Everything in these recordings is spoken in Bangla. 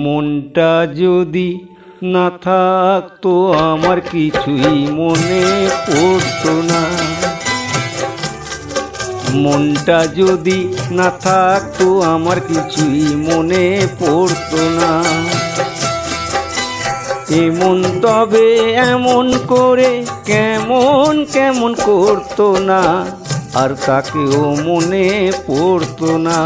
মনটা যদি না থাকতো আমার কিছুই মনে পড়তো না। মনটা যদি না থাকতো আমার কিছুই মনে পড়তো না। এমন তবে এমন করে কেমন কেমন করতো না, আর তাকেও মনে পড়তো না।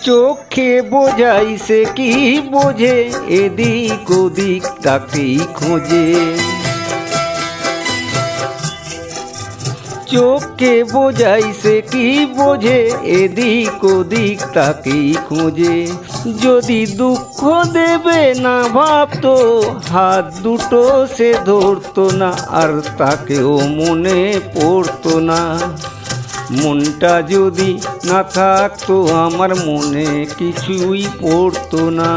চোখে বোঝাই সে কি বোঝে, এদিক ওদিক তাকেই খোঁজে। চোখে বোঝাই সে কি বোঝে, এদিক ওদিক তাকেই খোঁজে। যদি দুঃখ দেবে না ভাবতো, হাত দুটো সে ধরতো না, আর তাকেও মনে পড়তো না। মনটা যদি না থাকতো আমার মনে কিছুই পড়তো না।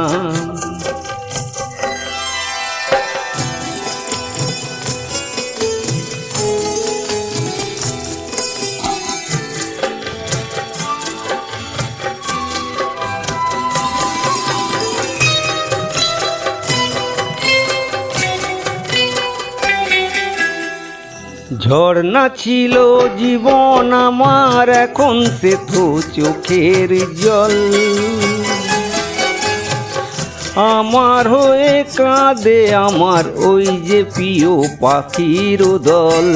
ঝর্ণা ছিল জীবন আমার, এখন সে তো চোখের জল। আমার হয়ে কাঁদে আমার ওই যে প্রিয় পাখির দল।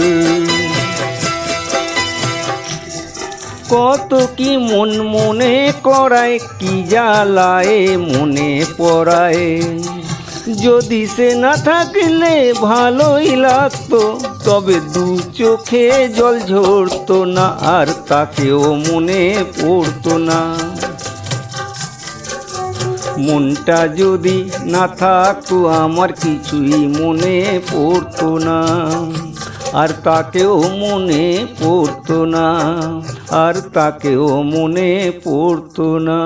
কত কি মন মনে করায়, কি জ্বালায় মনে পড়ায়। যদি সে না থাকলে ভালোই লাগতো, তবে দু চোখে জল ঝরতো না, আর তাকেও মনে পড়তো না। মনটা যদি না থাকতো আমার কিছুই মনে পড়তো না, আর তাকেও মনে পড়তো না, আর তাকেও মনে পড়তো না।